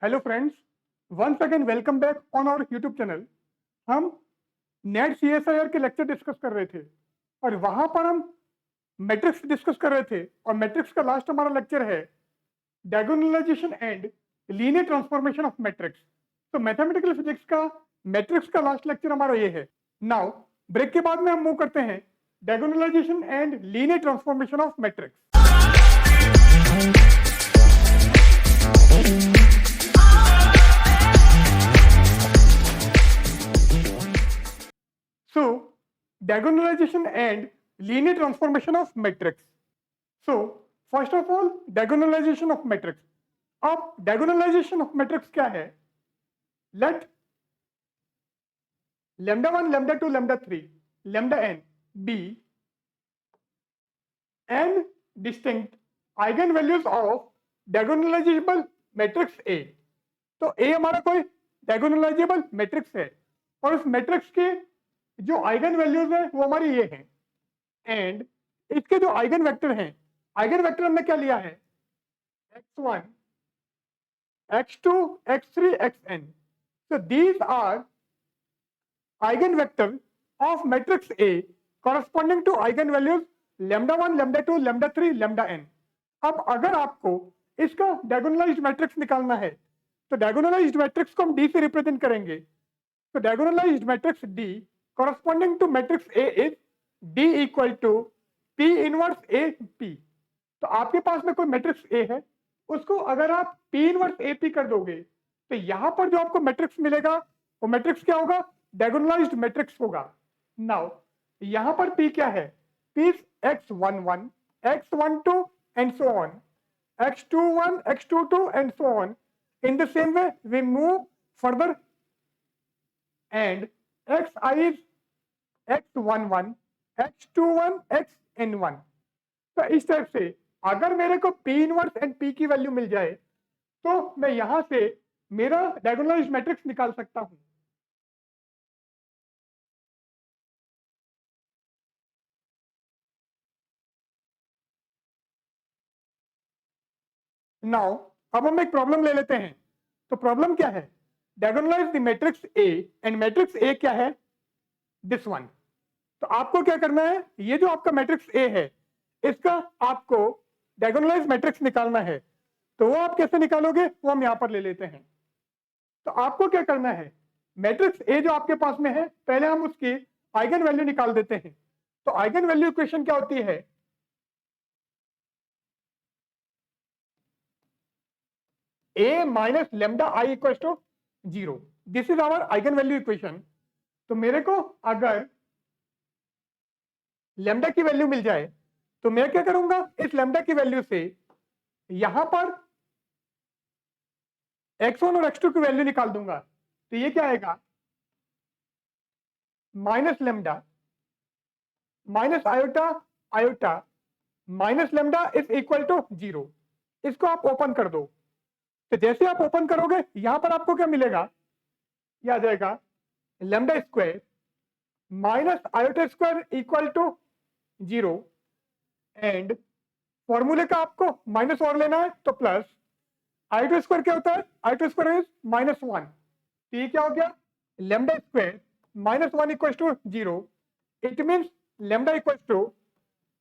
Hello friends, once again welcome back on our YouTube channel. हम NET CSIR के lecture discuss कर रहे थे और वहां पर हम मैट्रिक्स डिस्कस कर रहे थे और मैट्रिक्स का लास्ट हमारा लेक्चर है diagonalization and linear transformation of matrix. तो मैथमेटिकल फिजिक्स का मैट्रिक्स का लास्ट लेक्चर हमारा ये है। नाउ ब्रेक के बाद में हम मूव करते हैं diagonalization and linear transformation of matrix. So, diagonalization and linear transformation of matrix. So, first of all, diagonalization of matrix. अब diagonalization of matrix क्या है? Let lambda 1, lambda 2, lambda 3, lambda n be n distinct eigenvalues of diagonalizable matrix A. तो A हमारा कोई diagonalizable matrix है और उस matrix के जो आइगन वैल्यूज है वो हमारी ये हैं एंड इसके जो आइगन वेक्टर हैं, आइगन वेक्टर हमने क्या लिया है x1 x2 x3 xn। so these are eigenvector of matrix A corresponding to eigenvalues lambda 1 lambda 2 lambda 3 lambda n। अब अगर आपको इसका डायगोनलाइज्ड मैट्रिक्स निकालना है तो डायगोनलाइज्ड मैट्रिक्स को हम D से रिप्रेजेंट करेंगे। तो डायगोनलाइज्ड matrix D corresponding to matrix A is D equal to P inverse A P। तो आपके पास में कोई मैट्रिक्स A है, उसको अगर आप P इनवर्स AP कर दोगे तो यहां पर जो आपको मैट्रिक्स मिलेगा वो मैट्रिक्स क्या होगा? डायगोनलाइज्ड मैट्रिक्स होगा। नाउ यहां पर P क्या है? P is x11 x12 and so on, x21 x22 and so on। in the same way we move further and xi is x11 x21 xn1। तो इस टाइप से अगर मेरे को P इनवर्स एंड P की value मिल जाए तो मैं यहां से मेरा डायगोनलाइज्ड मैट्रिक्स निकाल सकता हूं। नाउ अब हम एक प्रॉब्लम ले लेते हैं। तो प्रॉब्लम क्या है? Diagonalize the matrix A and matrix A क्या है? This one. तो आपको क्या करना है, ये जो आपका मैट्रिक्स A है इसका आपको डायगोनलाइज मैट्रिक्स निकालना है। तो वो आप कैसे निकालोगे वो हम यहां पर ले लेते हैं। तो आपको क्या करना है, मैट्रिक्स A जो आपके पास में है पहले हम उसकी आइगन वैल्यू निकाल देते हैं। तो आइगन वैल्यू इक्वेशन क्या होती है? A minus lambda I equal to 0। This is our eigen value equation. तो मेरे को अगर लेमडा की वैल्यू मिल जाए तो मैं क्या करूंगा, इस लेमडा की वैल्यू से यहां पर x1 और x2 की वैल्यू निकाल दूंगा। तो ये क्या आएगा? Minus lambda minus iota iota minus lambda is equal to 0। इसको आप ओपन कर दो। तो जैसे आप ओपन करोगे यहां पर आपको क्या मिलेगा? ये आ जाएगा lambda square minus iota square equal to 0 and फॉर्मूले का आपको माइनस और लेना है तो प्लस आयोटा स्क्वायर क्या होता है? Iota square is -1। तो ये क्या हो गया? Lambda square -1 equal to 0। It means lambda equal to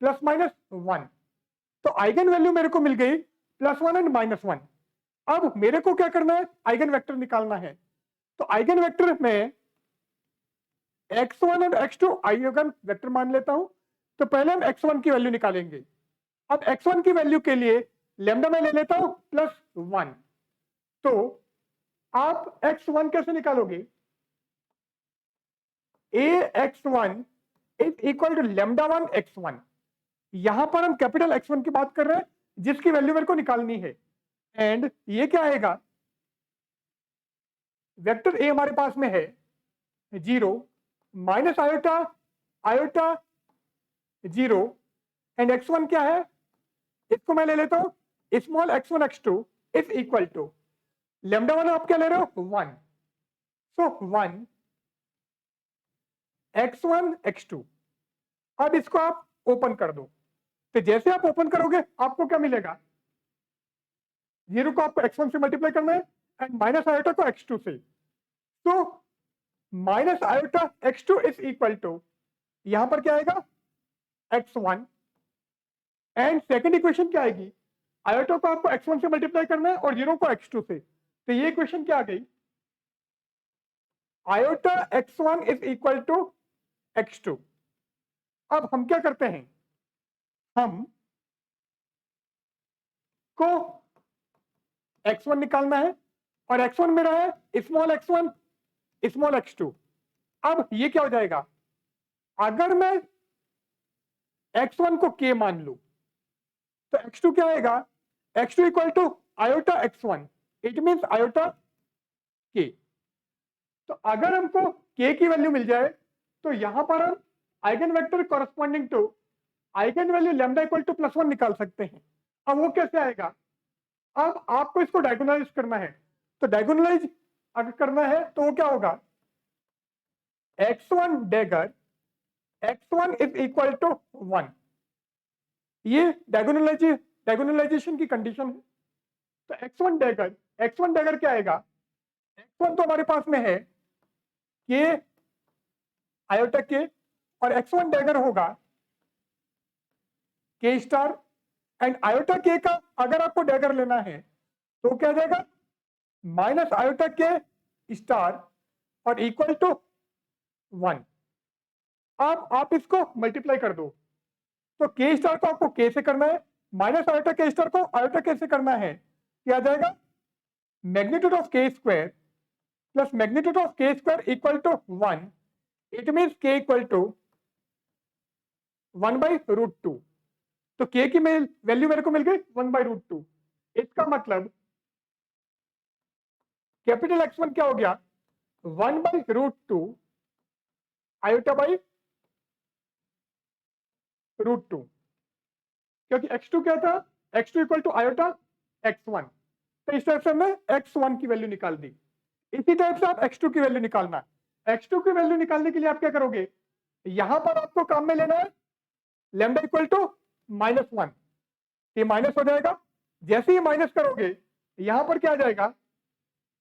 +-1। तो आइगन वैल्यू मेरे को मिल गई +1 एंड -1। अब मेरे को क्या करना है? आइगन वेक्टर निकालना है। तो आइगन वेक्टर में x1 और x2 आइगन वेक्टर मान लेता हूं। तो पहले हम x1 की वैल्यू निकालेंगे। अब x1 की वैल्यू के लिए लेमडा में ले लेता हूं +1। तो आप x1 कैसे निकालोगे? ax1 is equal to λ1 x1। यहां पर हम कैपिटल X1 की बात कर रहे हैं जिसकी वैल्यू मेरे को निकालनी है। एंड ये क्या आएगा? वेक्टर A हमारे पास में है 0 minus iota iota 0 and x1 क्या है? इसको मैं ले लेता हूं small x1 x2 is equal to λ1 आप क्या ले रहे हो? 1। सो 1 x1 x2। अब इसको आप ओपन कर दो। तो जैसे आप ओपन करोगे आपको क्या मिलेगा? 0 को आपको x1 से मल्टीप्लाई करना है एंड माइनस आयोटा को x2 से, तो minus iota x2 is equal to यहां पर क्या आएगा x1 एंड सेकेंड इक्वेशन क्या आएगी, आयोटा को आपको x1 से मल्टीप्लाई करना है और 0 को x2 से, तो ये इक्वेशन क्या आ गई, iota x1 is equal to x2। अब हम क्या करते हैं, हम को x1 निकालना है और x1 मेरा है स्मॉल x1 स्मॉल x2। अब ये क्या हो जाएगा, अगर मैं x1 को k मान लू तो x2 क्या आएगा, x2 equal to iota x1, it means iota k। तो अगर हमको k की वैल्यू मिल जाए तो यहां पर हम eigen vector corresponding to eigen value lambda equal to +1 निकाल सकते हैं। अब वो कैसे आएगा, अब आपको इसको डायगोनलाइज करना है, तो डायगोनलाइज अगर करना है तो वो क्या होगा, x1 dagger x1 is equal to 1, ये डायगोनलाइजेशन की कंडीशन है। तो x1 डैगर क्या आएगा, x1 तो हमारे पास में है के आयोटा के और x1 डैगर होगा के स्टार एंड आयोटा के का अगर आपको डैगर लेना है तो क्या जाएगा माइनस आयोटा के स्टार और इक्वल टू 1। अब आप इसको मल्टीप्लाई कर दो, तो के स्टार को आपको के से करना है, माइनस आयोटा के स्टार को आयोटा के से करना है, क्या आ जाएगा magnitude of k square plus magnitude of k square equal to 1, it means k equal to 1/√2। तो k की वैल्यू मेरे को मिल गई 1/√2। इसका मतलब कैपिटल X1 क्या हो गया 1/√2 आयोटा बाई √2, क्योंकि x2 क्या था, x2 equal to iota x1। तो इस टाइप से हमने x1 की वैल्यू निकाल दी। इसी टाइप से आप x2 की वैल्यू निकालना, x2 की वैल्यू निकालने के लिए आप क्या करोगे, यहां पर आपको काम में लेना है लैम्डा इक्वल टू -1, ये माइनस हो जाएगा, जैसे ही माइनस करोगे यहां पर क्या आ जाएगा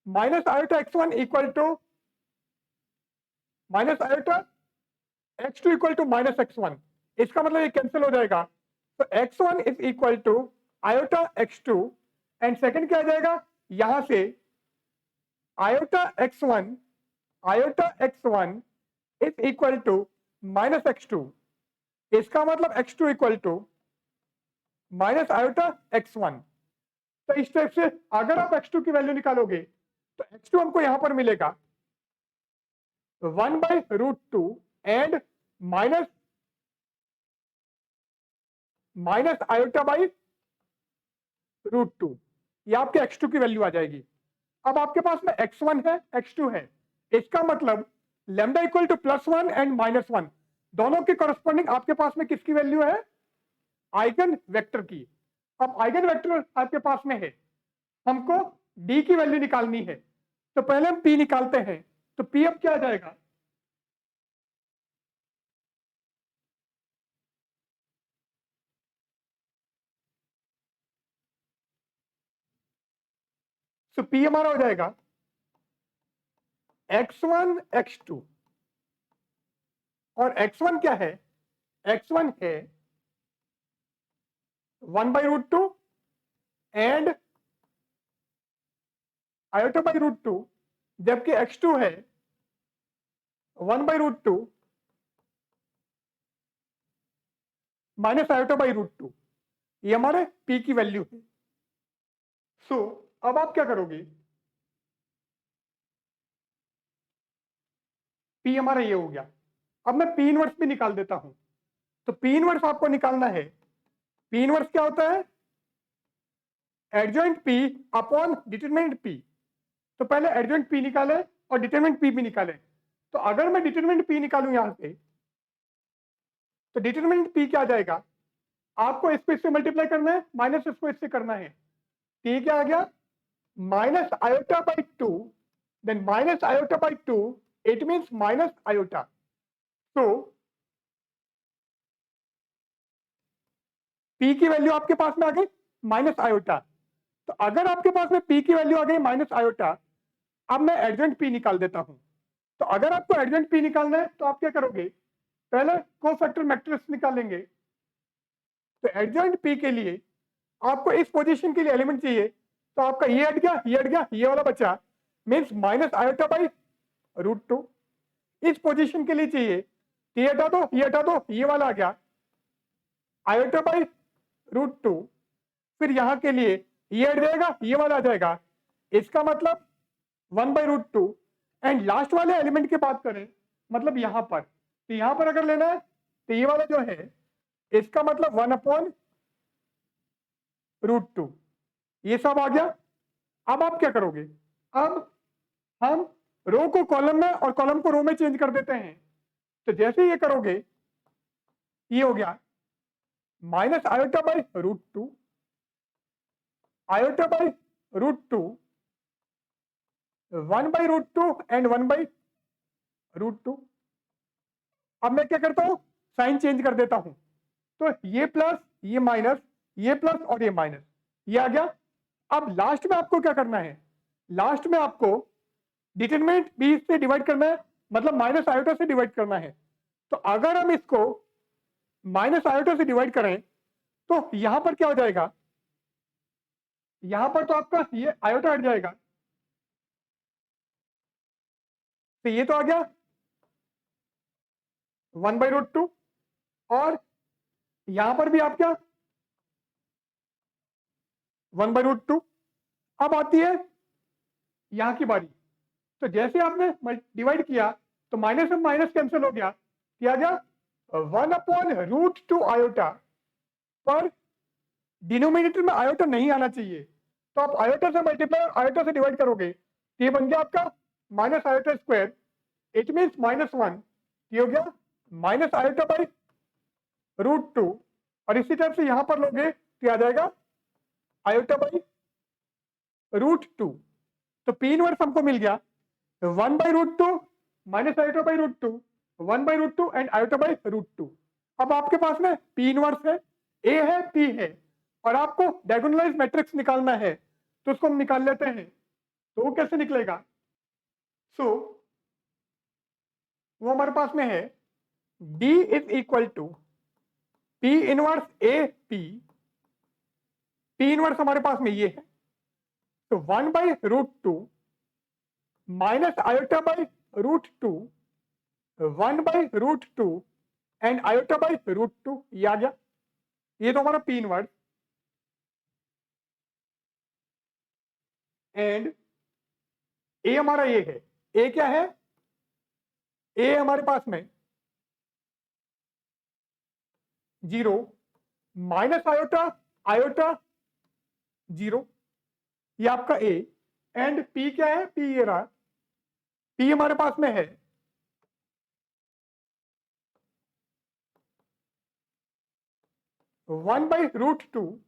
minus iota x1 equal to minus iota x2 equal to minus x1, इसका मतलब ये कैंसिल हो जाएगा। तो x1 is equal to iota x2 and second क्या आ जाएगा, यहां से iota x1 is equal to minus x2, इसका मतलब x2 equal to minus iota x1। तो इस टाइप से अगर आप x2 की वैल्यू निकालोगे तो x2 हमको यहां पर मिलेगा 1/√2 एंड माइनस आयोटा बाई √2, ये आपके x2 की वैल्यू आ जाएगी। अब आपके पास में x1 है x2 है, इसका मतलब लैम्डा इक्वल टू +1 एंड -1 दोनों के कॉरेस्पॉन्डिंग आपके पास में किसकी वैल्यू है, आइगन वेक्टर की। अब आइगन वेक्टर आपके पास में है, हमको d की वैल्यू निकालनी है, तो पहले हम p निकालते हैं, तो p अब क्या आ जाएगा, तो p हमारा हो जाएगा x1 x2 और x1 क्या है, x1 है 1/√2 एंड आयोटा बाई √2, जबकि x2 है 1/√2 माइनस आयोटा बाई √2, ये हमारे p की वैल्यू है। सो अब आप क्या करोगे, p हमारा ये हो गया, अब मैं p इनवर्स भी निकाल देता हूं। तो p इनवर्स आपको निकालना है, p इनवर्स क्या होता है, adjoint p upon determinant p। तो पहले एडजॉइंट p निकाले और डिटरमिनेंट p भी निकाले। तो अगर मैं डिटरमिनेंट p निकालूं यहां से, तो डिटरमिनेंट p क्या आ जाएगा, आपको इसको इससे मल्टीप्लाई करना है, माइनस इसको इससे करना है, t क्या आ गया minus iota by 2, then minus iota by 2, it means minus iota. तो p की वैल्यू आपके पास में आ गई माइनस आयोटा, तो अगर आपके पास में p की वैल्यू आ गई माइनस आयोटा, अब मैं एडजेंट p निकाल देता हूं। तो अगर आपको एडजेंट p निकालना है तो आप क्या करोगे, पहले कोफैक्टर मैट्रिक्स निकालेंगे। तो एडजेंट p के लिए आपको इस पोजीशन के लिए एलिमेंट चाहिए, तो आपका ये हट गया, ये हट गया, ये वाला बचा, मीन्स माइनस आयोटा बाई √2। इस पोजीशन के लिए चाहिए, ये हटा दो, ये हटा दो, ये वाला आ गया आयोटा बाई √2। फिर यहां के लिए ये हट जाएगा, ये वाला आ जाएगा, इसका मतलब 1/√2। एंड लास्ट वाले एलिमेंट की बात करें, मतलब यहां पर, तो यहां पर अगर लेना है तो ये वाला जो है इसका मतलब 1/√2, ये सब आ गया। अब आप क्या करोगे, अब हम रो को कॉलम में और कॉलम को रो में चेंज कर देते हैं। तो जैसे ये करोगे, ये हो गया minus iota by √2, iota by √2, 1/√2 and 1/√2। अब मैं क्या करता हूं, साइन चेंज कर देता हूं। तो ये प्लस, ये माइनस, ये प्लस और ये माइनस, ये आ गया। अब लास्ट में आपको क्या करना है, लास्ट में आपको डिटरमिनेंट b से डिवाइड करना है, मतलब माइनस आयोटा से डिवाइड करना है। तो अगर हम इसको माइनस आयोटा से डिवाइड करें तो यहां पर क्या हो जाएगा, यहां पर तो आपका ये आयोटा हट जाएगा, तो ये तो आ गया 1/√2। और यहां पर भी आप क्या 1/√2। अब आती है यहां की बारी। तो जैसे आपने डिवाइड किया तो माइनस में माइनस कैंसिल हो गया, क्या गया 1/√2 आयोटा। पर डिनोमिनेटर में आयोटा नहीं आना चाहिए, तो आप आयोटा से मल्टीप्लाई आयोटा से डिवाइड करोगे, ये बन गया आपका minus iota square, it means -1। ये हो गया माइनस आयोटा बाई √2। और इसी टाइप से यहां पर लोगे तो आ जाएगा आयोटा बाई √2। तो पी इनवर्स हमको मिल गया 1/√2 minus iota by √2, 1/√2 and iota by √2। अब आपके पास में पी इनवर्स है, ए है, पी है, और आपको डायगोनलाइज मैट्रिक्स निकालना है, तो उसको हम निकाल लेते हैं। तो वो कैसे निकलेगा, सो वो हमारे पास में है D is equal to P inverse A P. P inverse हमारे पास में ये है, तो 1/√2 minus iota by √2, 1/√2 and iota by √2, ये आ गया। ये तो हमारा पी इनवर्स। एंड ए हमारा ये है, ए क्या है, ए हमारे पास में 0 माइनस आयोटा, आयोटा 0, ये आपका ए। एंड पी क्या है, पी ये रहा, पी हमारे पास में है 1/√2,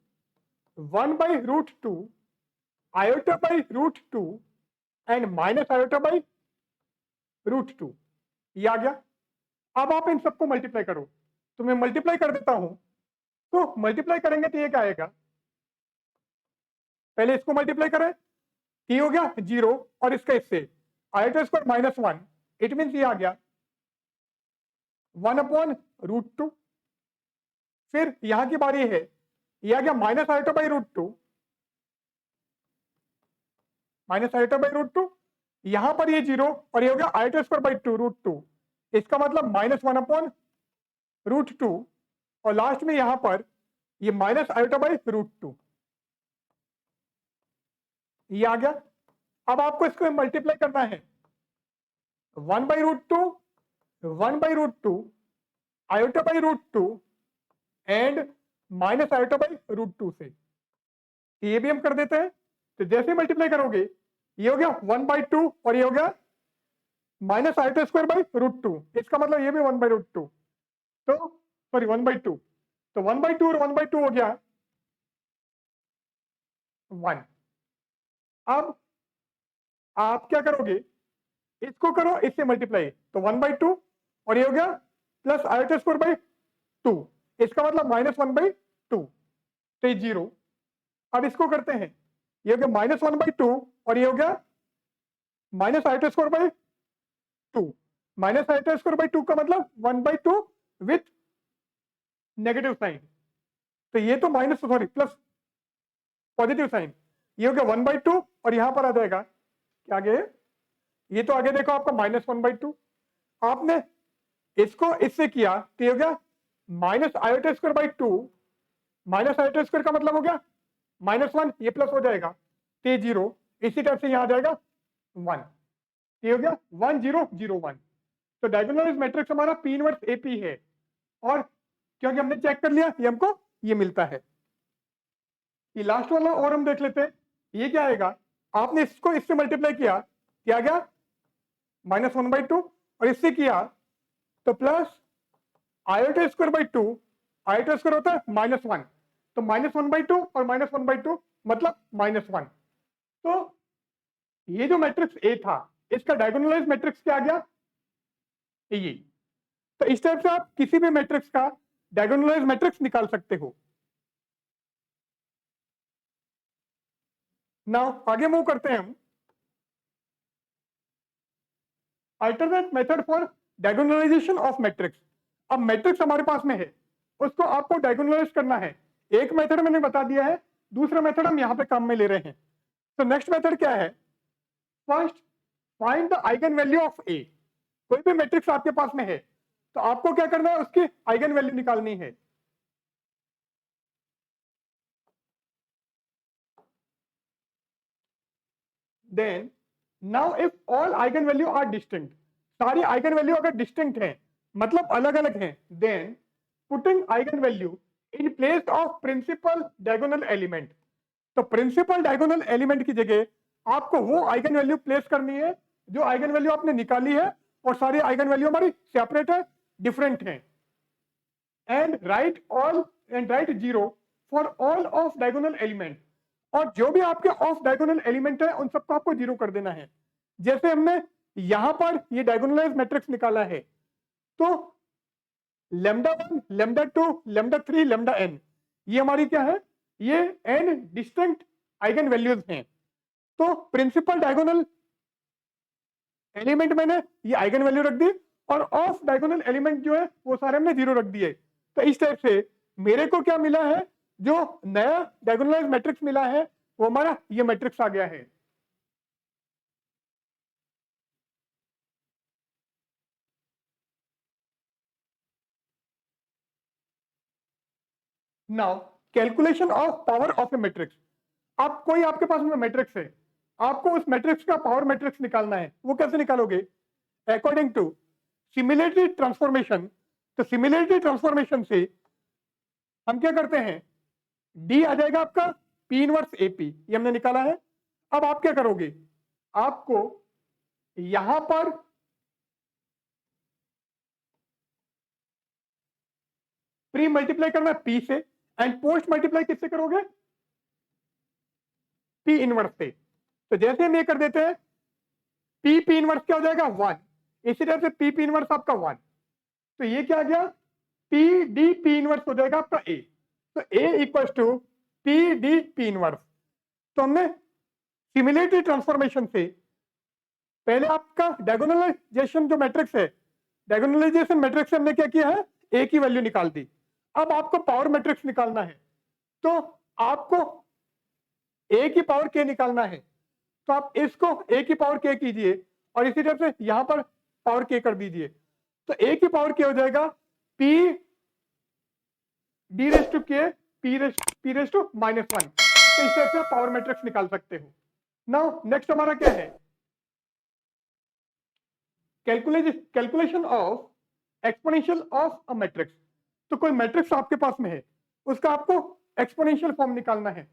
1/√2 iota by √2 and minus iota by √2, ये आ गया। अब आप इन सबको मल्टीप्लाई करो, तो मैं मल्टीप्लाई कर देता हूं। तो मल्टीप्लाई करेंगे तो ये क्या आएगा, पहले इसको मल्टीप्लाई करें, ये हो गया 0 और इसका इससे आयोटा स्क्वायर -1, इट मीन्स ये आ गया 1/√2। फिर यहां की बारी है, ये आ गया minus iota by √2, minus iota by √2, यहां पर ये 0 और ये हो गया आयोटा स्क्वायर बाई √2, इसका मतलब -1/√2। और लास्ट में यहां पर ये माइनस आयोटा बाई √2, ये आ गया। अब आपको इसको मल्टीप्लाई करना है, 1/√2, 1/√2 iota by √2 and minus iota by √2 से, ये भी हम कर देते हैं। तो जैसे मल्टीप्लाई करोगे, ये हो गया 1/2 और ये हो गया माइनस आयोटा स्क्वायर बाई √2, इसका मतलब ये भी 1/√2, तो सॉरी 1/2, तो 1/2 और 1/2 हो गया 1। अब आप क्या करोगे, इसको करो इससे मल्टीप्लाई, तो 1/2 और ये हो गया प्लस आयोटा स्क्वायर बाई 2, इसका मतलब -1/2, तो ये 0। अब इसको करते हैं, ये हो गया -1/2 और ये हो गया -i²/2। -i²/2 का मतलब 1/2 विथ नेगेटिव साइन, तो ये तो प्लस पॉजिटिव साइन, ये हो गया 1/2 और यहां पर आ जाएगा क्या आगे, ये तो आगे देखो आपका -1/2, आपने इसको इससे किया तो ये हो गया -i²/2, -i² का मतलब हो गया -1, ये प्लस हो जाएगा तो ये 0, इसी टाइप से यहां आ जाएगा 1, ये हो गया 1 0 0 1। तो डायगोनलाइज मैट्रिक्स हमारा P इनवर्स AP है, और क्योंकि हमने चेक कर लिया ये हमको ये मिलता है। ये लास्ट वाला और हम देख लेते हैं, ये क्या आएगा, आपने इसको इससे मल्टीप्लाई किया क्या गया -1/2 और इससे किया तो प्लस i²/2, i² होता है -1, तो -1/2 और -1/2 मतलब -1। तो ये जो मैट्रिक्स A था इसका डायगोनलाइज मैट्रिक्स क्या आ गया, ये। तो इस टाइप से आप किसी भी मैट्रिक्स का डायगोनलाइज मैट्रिक्स निकाल सकते हो। नाउ आगे मूव करते हैं हम, alternate method for diagonalization of matrix. अब मैट्रिक्स हमारे पास में है, उसको आपको डायगोनलाइज करना है। एक मेथड मैंने बता दिया है, दूसरा मेथड हम यहां पे काम में ले रहे हैं। तो नेक्स्ट मेथड क्या है, first find the eigen value of A. कोई भी मैट्रिक्स आपके पास में है तो आपको क्या करना है, उसकी आइगन वैल्यू निकालनी है। Then now if all eigen value are distinct, सारी आइगन वैल्यू अगर डिस्टिंक्ट हैं मतलब अलग अलग हैं, then putting eigen value in place of principal diagonal element. तो प्रिंसिपल डायगोनल एलिमेंट की जगह आपको वो आइगन वैल्यू प्लेस करनी है जो आइगन वैल्यू आपने निकाली है, और सारी आइगन वैल्यू हमारी सेपरेट है, डिफरेंट है। And right 0 for all of diagonal element, और जो भी आपके ऑफ डायगोनल एलिमेंट है उन सबको आपको 0 कर देना है। जैसे हमने यहां पर ये डायगोनलाइज मैट्रिक्स निकाला है, तो λ1 λ2 λ3 λn, ये हमारी क्या है, ये n डिस्टिंक्ट आइगन वैल्यूज हैं। तो प्रिंसिपल डायगोनल एलिमेंट मैंने ये आइगन वैल्यू रख दी, और ऑफ डायगोनल एलिमेंट जो है वो सारे हमने 0 रख दिए। तो इस टाइप से मेरे को क्या मिला है, जो नया डायगोनलाइज मैट्रिक्स मिला है वो हमारा ये मैट्रिक्स आ गया है। Now calculation of power of A matrix. अब कोई आपके पास में मैट्रिक्स है, आपको उस मैट्रिक्स का पावर मैट्रिक्स निकालना है, वो कैसे निकालोगे, अकॉर्डिंग टू सिमिलरिटी ट्रांसफॉर्मेशन। तो सिमिलरिटी ट्रांसफॉर्मेशन से हम क्या करते हैं, डी आ जाएगा आपका P इनवर्स AP, ये हमने निकाला है। अब आप क्या करोगे, आपको यहां पर प्री मल्टीप्लाई करना है P से, एंड पोस्ट मल्टीप्लाई किससे करोगे, P इनवर्स से। तो जैसे हम ये कर देते हैं, P इनवर्स क्या हो जाएगा 1, इसी तरह से P इनवर्स आपका 1, तो ये क्या आ गया, P इनवर्स हो जाएगा आपका A। तो A equals to P inverse. तो हमने सिमिलरिटी ट्रांसफॉर्मेशन से पहले आपका डायगोनलाइजेशन जो मैट्रिक्स है, डायगोनलाइजेशन मैट्रिक्स से हमने क्या किया है, A की वैल्यू निकाल दी। अब आपको पावर मैट्रिक्स निकालना है, तो आपको A की पावर K निकालना है, तो आप इसको A की पावर K कीजिए और इसी तरह से यहां पर पावर K कर दीजिए। तो A की पावर K हो जाएगा P D raise to K P raise to -1। तो इस तरह से पावर मैट्रिक्स निकाल सकते हो। नाउ नेक्स्ट हमारा क्या है, calculation of exponential of a matrix. तो कोई मैट्रिक्स आपके पास में है, उसका आपको एक्सपोनेंशियल फॉर्म निकालना है।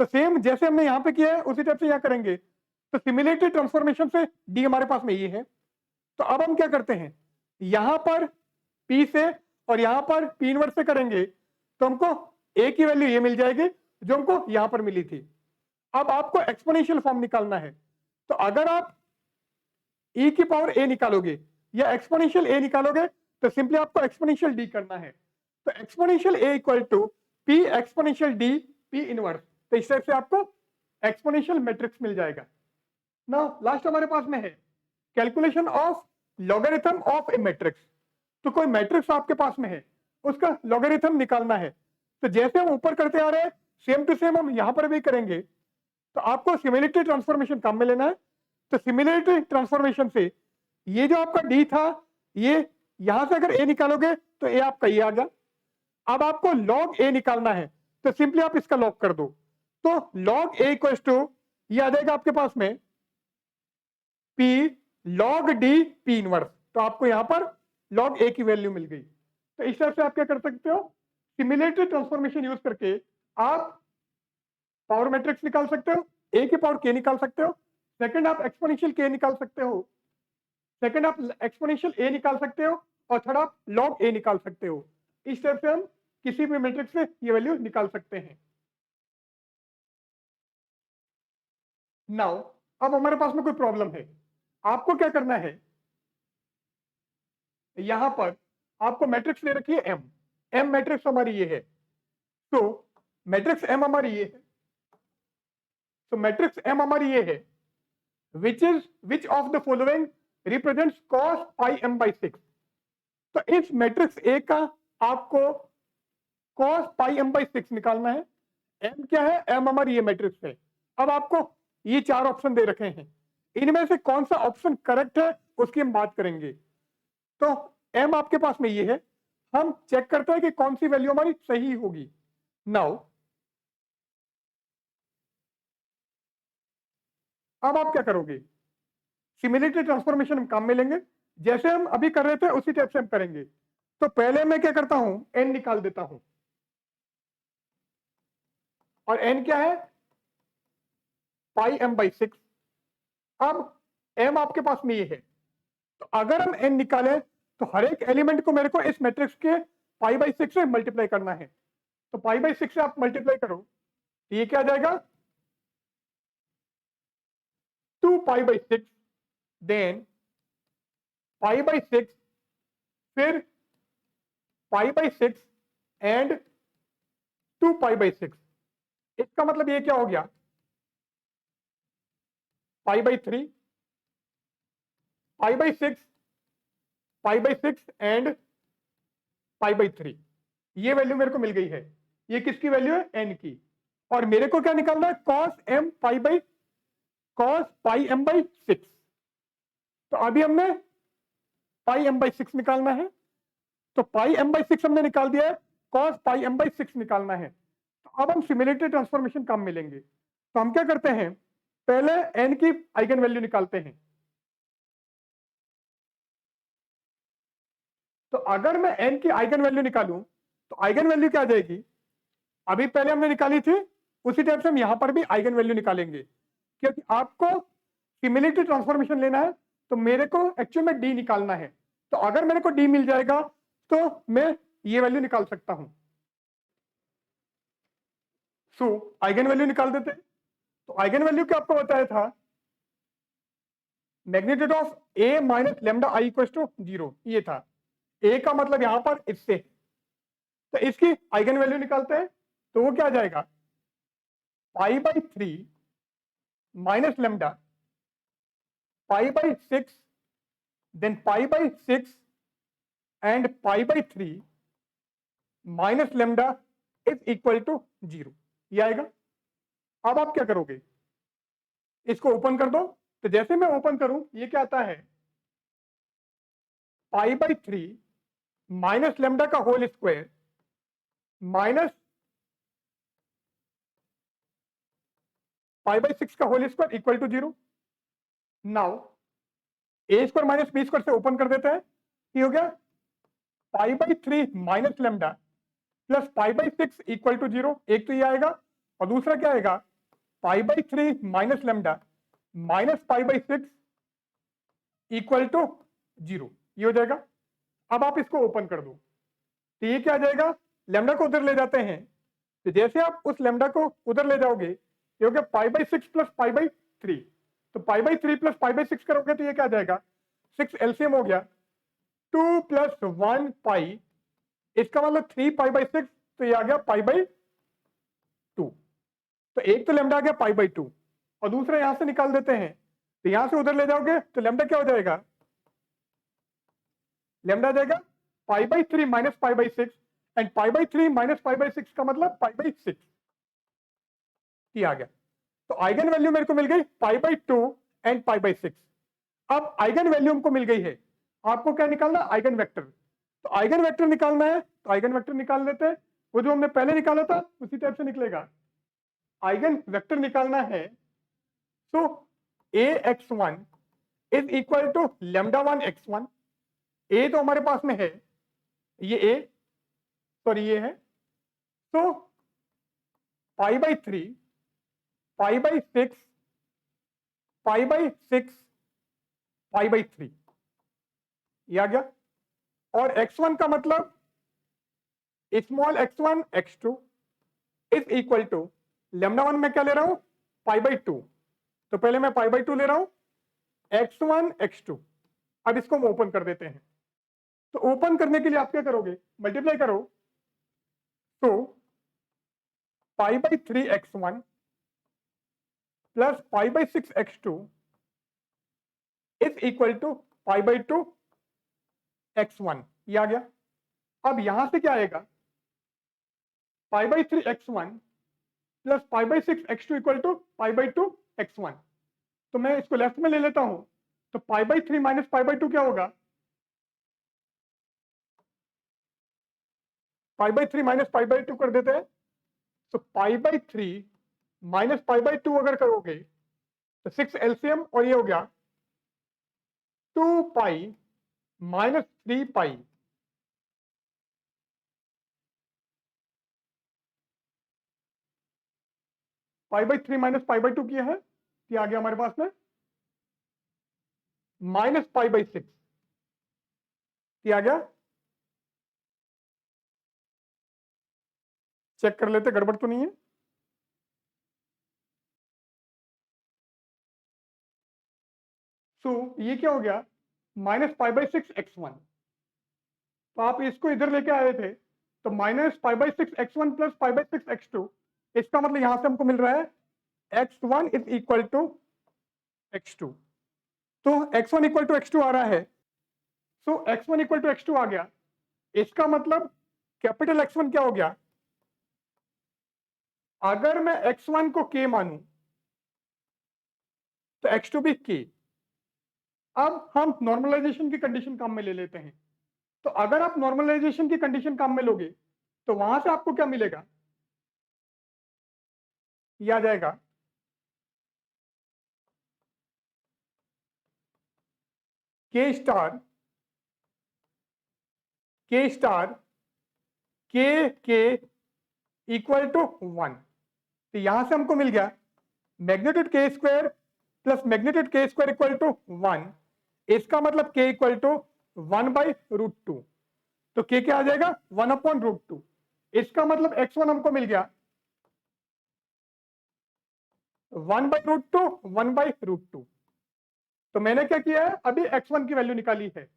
तो सेम जैसे हमने यहां पे किया है उसी टाइप से यहां करेंगे। तो सिमिलरिटी ट्रांसफॉर्मेशन से डी हमारे पास में ये है। तो अब हम क्या करते हैं, यहां पर P से और यहां पर P इनवर्स से करेंगे तो हमको A की वैल्यू ये मिल जाएगी जो हमको यहां पर मिली थी। अब आपको एक्सपोनेंशियल फॉर्म निकालना है, तो अगर आप E की पावर A निकालोगे या एक्सपोनेंशियल A निकालोगे तो सिंपली आपको एक्सपोनेंशियल D करना है। तो exponential A equal to P exponential D P inverse. तो इस टाइप से आपको एक्सपोनेंशियल मैट्रिक्स मिल जाएगा। ना लास्ट हमारे पास में है calculation of logarithm of A matrix. तो कोई मैट्रिक्स आपके पास में है, उसका लॉगरिथम निकालना है। तो जैसे हम ऊपर करते आ रहे हैं सेम टू सेम हम यहां पर भी करेंगे। तो आपको सिमिलरिटी ट्रांसफॉर्मेशन काम में लेना है। तो सिमिलरिटी ट्रांसफॉर्मेशन से ये जो आपका डी था, ये यहां से अगर ए निकालोगे तो ए आपका ये आ गया। अब आपको लॉग ए निकालना है, तो सिंपली आप इसका लॉग कर दो। तो लॉग ए इक्वल टू ये आ जाएगा आपके पास में P log D P inverse. तो आपको यहां पर लॉग ए की वैल्यू मिल गई। तो इस तरह से आप क्या कर सकते हो, सिमिलरिटी ट्रांसफॉर्मेशन यूज करके आप पावर मैट्रिक्स निकाल सकते हो, ए की पावर के निकाल सकते हो। सेकंड आप एक्सपोनेंशियल के निकाल सकते हो, सेकंड आप एक्सपोनेंशियल ए निकाल सकते हो, और थर्ड आप लॉग ए निकाल सकते हो। इस तरह से हम किसी भी मैट्रिक्स से ये वैल्यू निकाल सकते हैं। नाउ अब हमारे पास में कोई प्रॉब्लम है, आपको क्या करना है, यहां पर आपको मैट्रिक्स ले रखी है एम। एम मैट्रिक्स हमारी ये है। तो मैट्रिक्स एम हमारी ये है। तो मैट्रिक्स एम हमारी ये है which of the following represents cos pi m by 6। तो इस मैट्रिक्स ए का आपको cos पाई m by 6 निकालना है। एम क्या है, एम हमारी ये मैट्रिक्स है। अब आपको ये चार ऑप्शन दे रखे हैं, इनमें से कौन सा ऑप्शन करेक्ट है उसकी हम बात करेंगे। तो एम आपके पास में ये है, हम चेक करते हैं कि कौन सी वैल्यू हमारी सही होगी। नाउ अब आप क्या करोगे, सिमिलरिटी ट्रांसफॉर्मेशन हम काम में लेंगे, जैसे हम अभी कर रहे थे उसी टाइप से हम करेंगे। तो पहले मैं क्या करता हूं, एन निकाल देता हूं। और एन क्या है, पाई m by 6। अब m आपके पास में ये है, तो अगर हम n निकालें तो हर एक एलिमेंट को मेरे को इस मैट्रिक्स के पाई बाई 6 से मल्टीप्लाई करना है। तो पाई बाई 6 से आप मल्टीप्लाई करो, तो ये क्या आ जाएगा 2 pi by 6, then pi by 6, फिर pi by 6 and 2 pi by 6। इसका मतलब ये क्या हो गया, pi by 3, pi by 6, pi by 6 and pi by 3। ये वैल्यू मेरे को मिल गई है। ये किसकी वैल्यू है, एन की। और मेरे को क्या निकालना है, cos m pi by cos pi m by 6। तो अभी हमने पाई m बाई 6 निकालना है। तो पाई m बाई 6 हमने निकाल दिया है, cos पाई m बाई 6 निकालना है। तो अब हम सिमिलरिटी ट्रांसफॉर्मेशन काम में लेंगे। तो हम क्या करते हैं, पहले n की आइगन वैल्यू निकालते हैं। तो अगर मैं n की आइगन वैल्यू निकालूं तो आइगन वैल्यू क्या आ जाएगी, अभी पहले हमने निकाली थी उसी टाइप से हम यहां पर भी आइगन वैल्यू निकालेंगे। क्योंकि आपको सिमिलरिटी ट्रांसफॉर्मेशन लेना है तो मेरे को एक्चुअल में डी निकालना है। तो अगर मेरे को डी मिल जाएगा तो मैं ये वैल्यू निकाल सकता हूं। सो आइगन वैल्यू निकाल देते हैं। तो आइगन वैल्यू क्या आपको बताया था, magnitude of A minus lambda I equal to 0। ये था ए का मतलब यहां पर इससे, तो इसकी आइगन वैल्यू निकालते हैं। तो वो क्या आ जाएगा, pi by 3 minus lambda pi by 6, then pi by 6 and pi by 3 minus lambda is equal to 0। ये आएगा। अब आप क्या करोगे, इसको ओपन कर दो। तो जैसे मैं ओपन करूं ये क्या आता है, पाई बाई 3 माइनस लेमडा का whole square minus pi by 6 का whole square equal to 0। Now A square minus B square से ओपन कर देते हैं, ये हो गया pi by 3 minus lambda plus pi by 6 equal to 0। एक तो ये आएगा, और दूसरा क्या आएगा, pi by 3 minus lambda minus pi by 6 equal to 0। ये हो जाएगा। अब आप इसको ओपन कर दो, तो ये क्या आ जाएगा, लेमडा को उधर ले जाते हैं। तो जैसे आप उस लेमडा को उधर ले जाओगे, ये हो गया pi by 6 plus pi by 3। तो pi by 3 plus pi by 6 करोगे तो ये क्या आ जाएगा, 6 एलसीएम हो गया 2 प्लस 1 पाई, इसका मतलब 3 पाई बाई 6, तो ये आ गया पाई बाई 2। तो एक तो लेमडा आ गया पाई बाई 2 और दूसरा यहां से निकाल देते हैं, तो यहां से उधर ले जाओगे तो लेमडा क्या हो जाएगा, लेमडा आ जाएगा pi by 3 minus pi by 6 and pi by 3 minus pi by 6 का मतलब पाई बाई 6 ये आ गया। तो आइगन वैल्यू मेरे को मिल गई पाई बाई 2 एंड पाई बाई 6। अब आइगन वैल्यू हमको मिल गई है, आपको क्या निकालना, आइगन वेक्टर। तो आइगन वेक्टर निकालना है तो आइगन वेक्टर निकाल लेते हैं, वो जो हमने पहले निकाला था उसी टाइप से निकलेगा। आइगन वेक्टर निकालना है, so ax1 is equal to lambda 1 x1। ए तो हमारे पास में है, ये ए सॉरी ये है, तो pi by 3 pi by 6 pi by 6 pi by 3 ये आ गया। और x1 का मतलब small x1 x2 is equal to lambda 1 में क्या ले रहा हूं, पाई बाई 2। तो पहले मैं पाई बाई 2 ले रहा हूं, x1 x2। अब इसको हम ओपन कर देते हैं। तो ओपन करने के लिए आप क्या करोगे, मल्टीप्लाई करो, तो pi by 3 x1 plus pi by 6 x2 is equal to pi by 2 x1 ये आ गया। अब यहां से क्या आएगा, pi by 3 x1 plus pi by 6 x2 equal to pi by 2 x1। तो मैं इसको लेफ्ट में ले लेता हूं, तो pi by 3 minus pi by 2 क्या होगा, पाई बाई 3 माइनस पाई बाई 2 कर देते हैं। तो pi by 3 minus pi by 2 अगर करोगे तो 6 एलसीएम और ये हो गया 2 pi minus 3 pi. Pi by 3 minus pi by 2 किया है, ये आ गया हमारे पास में माइनस पाई बाई 6 ये आ गया। चेक कर लेते गड़बड़ तो नहीं है। सो ये क्या हो गया, माइनस पाई बाई 6 x1। तो आप इसको इधर लेके आए थे, तो minus pi by 6 x1 plus pi by 6 x2, इसका मतलब यहां से हमको मिल रहा है x1 is equal to x2। तो x1 इक्वल टू x2 आ रहा है, सो x1 इक्वल टू x2 आ गया। इसका मतलब कैपिटल X1 क्या हो गया, अगर मैं x1 को k मानूं तो x2 भी k। अब हम नॉर्मलाइजेशन की कंडीशन काम में ले लेते हैं। तो अगर आप नॉर्मलाइजेशन की कंडीशन काम में लोगे तो वहां से आपको क्या मिलेगा, ये आ जाएगा k star k equal to 1। तो यहां से हमको मिल गया magnitude k square plus magnitude k square equal to 1। इसका मतलब k equal to 1 by root 2। तो k क्या आ जाएगा, 1 अपॉन रूट 2। इसका मतलब x1 हमको मिल गया 1 बाई रूट 2 1 बाई रूट 2। तो मैंने क्या किया है, अभी x1 की वैल्यू निकाली है,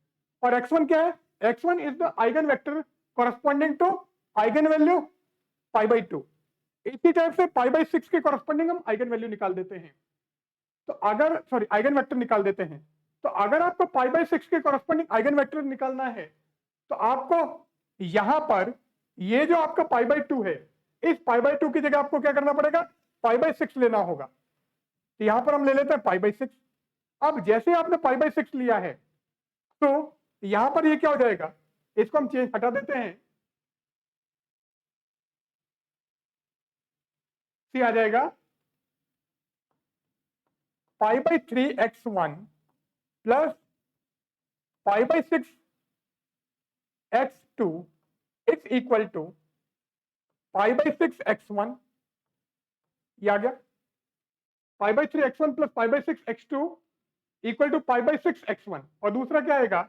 और x1 क्या है, x1 is the eigen vector corresponding to eigen value pi by 2। इसी टाइप से पाई बाई 6 के कॉरस्पॉन्डिंग हम आइगन वैल्यू निकाल देते हैं। तो अगर सॉरी आइगन वेक्टर निकाल देते हैं, तो अगर आपको पाई बाई 6 के कॉरस्पॉन्डिंग आइगन वेक्टर निकालना है, तो आपको यहां पर ये जो आपका पाई बाई 2 है, इस पाई बाई 2 की जगह आपको क्या करना पड़ेगा, पाई बाई 6 लेना होगा। तो यहां पर हम ले लेते हैं पाई बाई 6। अब जैसे आपने पाई बाई 6 लिया है, तो यहां पर ये क्या हो जाएगा, इसको हम चेंज हटा देते हैं, सी आ जाएगा pi by 3 x1 plus pi by 6 x2 is equal to pi by 6 x1 ये आ गया। Pi by 3 x1 plus pi by 6 x2 equal to pi by 6 x1, और दूसरा क्या आएगा,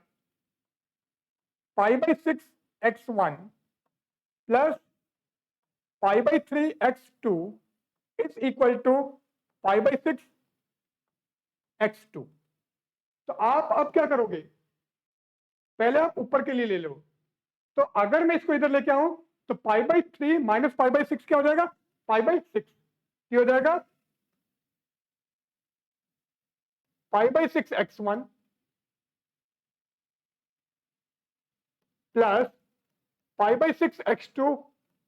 pi by 6 x1 plus pi by 3 x2 is equal to pi by 6 x2। तो आप अब क्या करोगे, पहले आप ऊपर के लिए ले लो। तो अगर मैं इसको इधर लेके आऊं, तो pi by 3 minus pi by 6 क्या हो जाएगा, पाई बाई 6। ये हो जाएगा π/6 x1 plus π/6 x2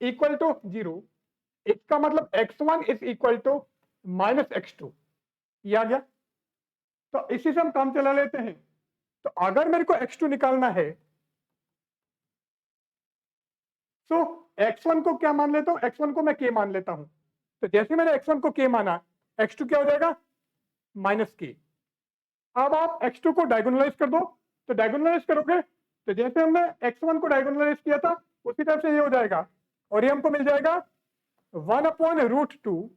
equal to 0। इसका मतलब x1 is equal to -x2। ये आ गया। तो इसी से हम काम चला लेते हैं। तो अगर मेरे को x2 निकालना है तो x1 को क्या मान लेता हूं, x1 को मैं k मान लेता हूं। तो जैसे मैंने x1 को k माना, x2 क्या हो जाएगा -k। अब आप x2 को डायगोनलाइज कर दो। तो डायगोनलाइज करोगे तो जैसे हमने x1 को डायगोनलाइज किया था उसी तरह से ये हो जाएगा, और ये हमको मिल जाएगा 1/√2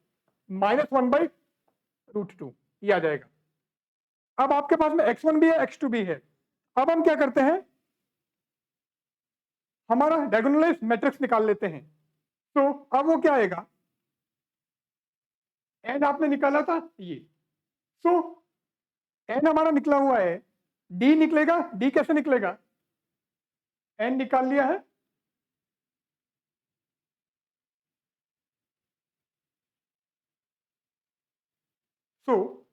-1/√2। ये आ जाएगा। अब आपके पास में x1 भी है, x2 भी है। अब हम क्या करते हैं, हमारा डायगोनलाइज मैट्रिक्स निकाल लेते हैं। तो अब वो क्या आएगा, n आपने निकाला था ये। सो n हमारा निकला हुआ है, d निकलेगा। d कैसे निकलेगा, n निकाल लिया है, सो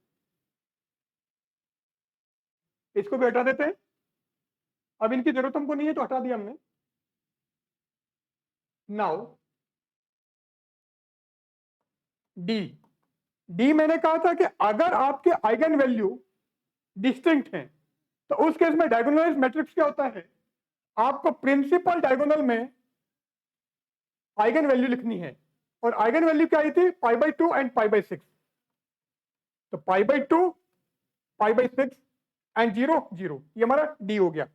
इसको भी हटा देते हैं। अब इनकी जरूरत हमको नहीं है तो हटा दिया हमने। नाउ d, d मैंने कहा था कि अगर आपके आइगन वैल्यू डिस्टिंक्ट हैं तो उस केस में डायगोनलाइज मैट्रिक्स क्या होता है, आपको प्रिंसिपल डायगोनल में आइगन वैल्यू लिखनी है। और आइगन वैल्यू क्या आई थी, π/2 एंड π/6। तो π/2 π/6 एंड 0 0, ये हमारा d हो गया।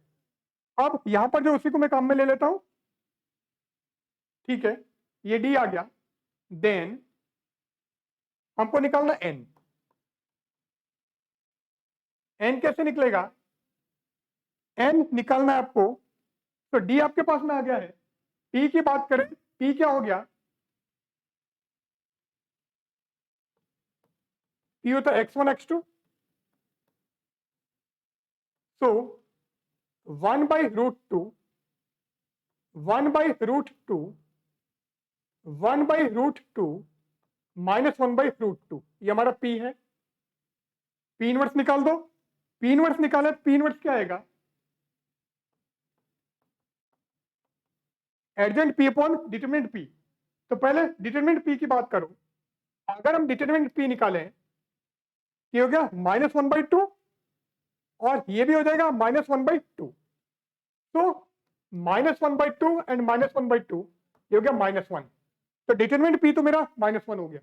अब यहां पर जो उसी को मैं काम में ले लेता हूं, ठीक है, ये d आ गया। देन हमको निकालना n। n कैसे निकलेगा, n निकालना है आपको। तो d आपके पास में आ गया है। p की बात करें, p क्या हो गया, p होता है x1 x2। सो 1/√2 1/√2 1/√2 -1/√2, ये हमारा p है। p इनवर्स निकाल दो। p इनवर्स निकाले, p इनवर्स क्या आएगा, एडजेंट p अपॉन डिटरमिनेंट p। तो पहले डिटरमिनेंट p की बात करो। अगर हम डिटरमिनेंट p निकालें, ये हो गया -1/2 और ये भी हो जाएगा -1/2। तो -1/2 एंड -1/2, ये हो गया -1। तो डिटरमिनेंट p तो मेरा -1 हो गया।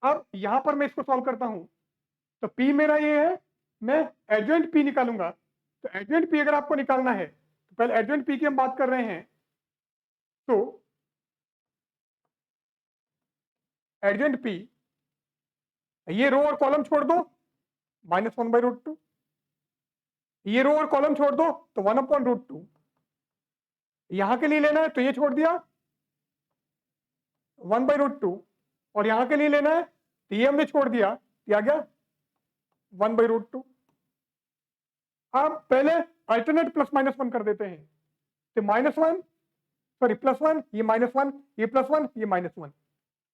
अब यहां पर मैं इसको सॉल्व करता हूं। तो p मेरा ये है, मैं एडजेंट p निकालूंगा। तो एडजेंट p अगर आपको निकालना है तो पहले एडजेंट p की हम बात कर रहे हैं। तो एडजेंट p, ये रो और कॉलम छोड़ दो, -1/√2। ये रो और कॉलम छोड़ दो तो 1/√2। यहां के लिए लेना है तो ये छोड़ दिया 1/√2, और यहां के लिए लेना है तो ये हमने छोड़ दिया, ये आ गया 1/√2। अब पहले अल्टरनेट प्लस माइनस वन कर देते हैं। तो -1, सॉरी +1, ये -1, ये +1, ये -1।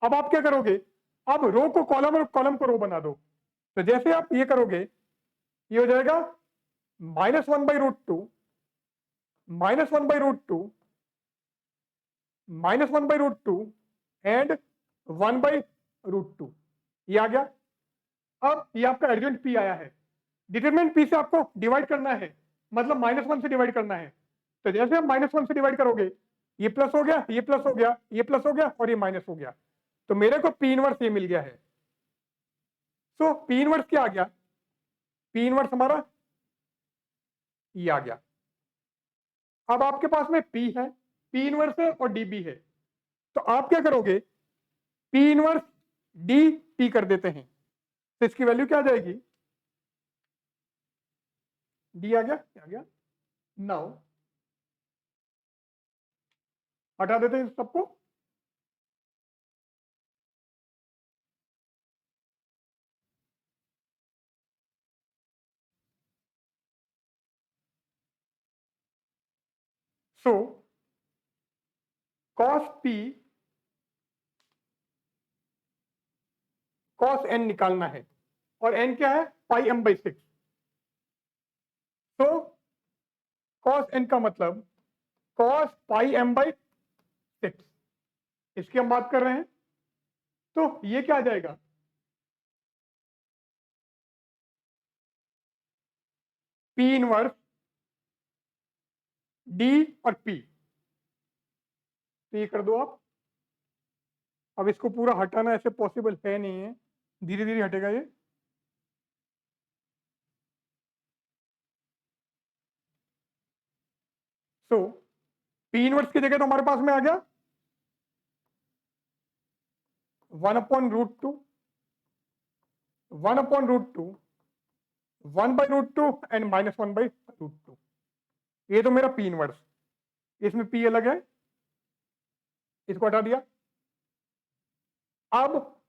अब आप क्या करोगे, अब रो को कॉलम और कॉलम को रो बना दो। तो जैसे आप ये करोगे, ये हो जाएगा -1/√2 -1/√2 -1/√2 एंड 1/√2, ये आ गया। अब ये आपका एडजेंट p आया है। डिटरमिनेंट p से आपको डिवाइड करना है, मतलब -1 से डिवाइड करना है। तो जैसे आप -1 से डिवाइड करोगे, ये प्लस हो गया, ये प्लस हो गया, ये प्लस हो गया और ये माइनस हो गया। तो मेरे को p इनवर्स ये मिल गया है। सो p इनवर्स क्या आ गया, p इनवर्स हमारा ये आ गया। अब आपके पास में p है, p इनवर्स है और db है। तो आप क्या करोगे, p इनवर्स dt कर देते हैं। तो इसकी वैल्यू क्या आ जाएगी, d आ गया, क्या आ गया। नाउ हटा देते हैं सबको। सो cos p cos n निकालना है और n क्या है पाई m बाई 6। तो cos n का मतलब cos पाई m बाई 6, इसकी हम बात कर रहे हैं। तो ये क्या आ जाएगा, P इनवर्स D और P, तो ये कर दो आप। अब इसको पूरा हटाना ऐसे पॉसिबल है नहीं है, धीरे धीरे हटेगा ये। सो P इनवर्स की जगह तो हमारे पास में आ गया 1/√2, 1/√2, 1/√2 एंड -1/√2। ये तो मेरा P इनवर्स, इसमें P अलग है, इसको हटा दिया। अब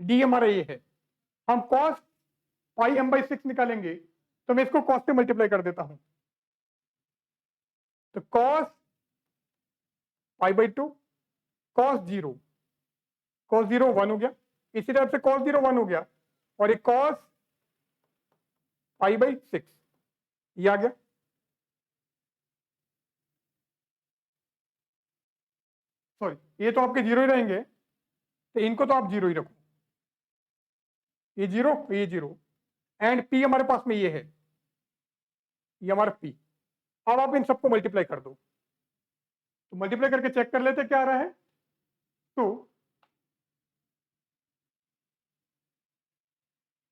D हमारा ये है, हम cos पाई m बाई 6 निकालेंगे, तो मैं इसको cos से मल्टीप्लाई कर देता हूं। तो cos पाई बाई 2, cos 0 1 हो गया, इसी तरह से cos 0 1 हो गया, और एक cos पाई बाई 6 ये आ गया। सॉरी, ये तो आपके जीरो ही रहेंगे, तो इनको तो आप जीरो ही रखो, ये जीरो एंड P हमारे पास में ये है, ये हमारा P। अब आप इन सबको मल्टीप्लाई कर दो, तो मल्टीप्लाई करके चेक कर लेते क्या आ रहा है। तो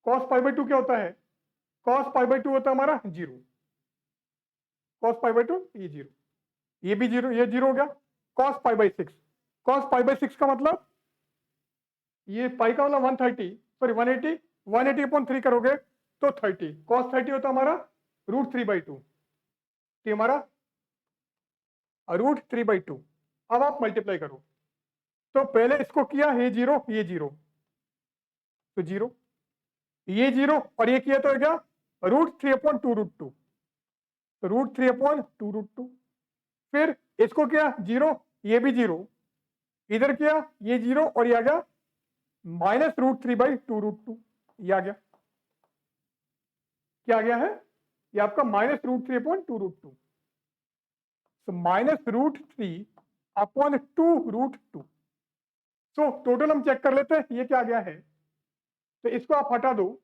cos पाई बाई 2 क्या होता है, cos पाई बाई 2 होता है हमारा जीरो, cos पाई बाई 2 ये जीरो, ये भी जीरो, ये जीरो हो गया। cos pi by 6, cos pi by 6 का मतलब ये पाई का मतलब 130, सॉरी 180, 180 अपॉन 3 करोगे तो 30, cos 30 होता है हमारा √3/2, तो हमारा √3/2। अब आप मल्टीप्लाई करो, तो पहले इसको किया ये जीरो तो जीरो, ये जीरो और ये किया तो है क्या √3/2√2, तो √3/2√2। फिर इसको किया जीरो, ये भी जीरो, इधर किया ये जीरो और ये आ गया -√3/2√2, ये आ गया। क्या आ गया है, ये आपका -√3/2√2, so -√3/2√2। सो टोटल हम चेक कर लेते हैं ये क्या आ गया है, तो इसको आप हटा दो,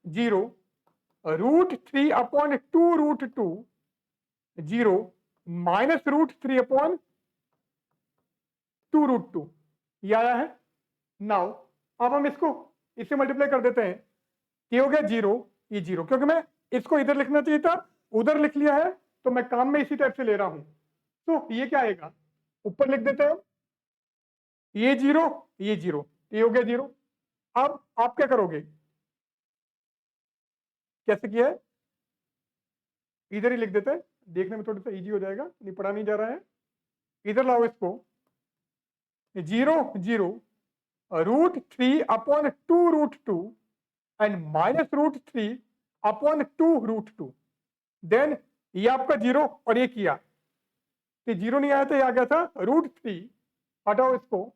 जीरो √3/2√2 जीरो -√3/2√2 ये आया है। नाउ अब हम इसको इससे मल्टीप्लाई कर देते हैं, ये हो गया जीरो, ये जीरो, क्योंकि मैं इसको इधर लिखना चाहिए था, उधर लिख लिया है, तो मैं काम में इसी टाइप से ले रहा हूं। तो ये क्या आएगा, ऊपर लिख देते हैं, ये जीरो, ये हो गया जीरो। अब आप क्या करोगे, कैसे किया है, इधर ही लिख देते हैं, देखने में थोड़ा सा इजी हो जाएगा, नहीं पढ़ा नहीं जा रहा है। इधर लाओ इसको, जीरो √3/2√2 एंड -√3/2√2, देन ये आपका जीरो और ये किया, तो जीरो नहीं आया था, ये आ गया था √3, हटाओ इसको,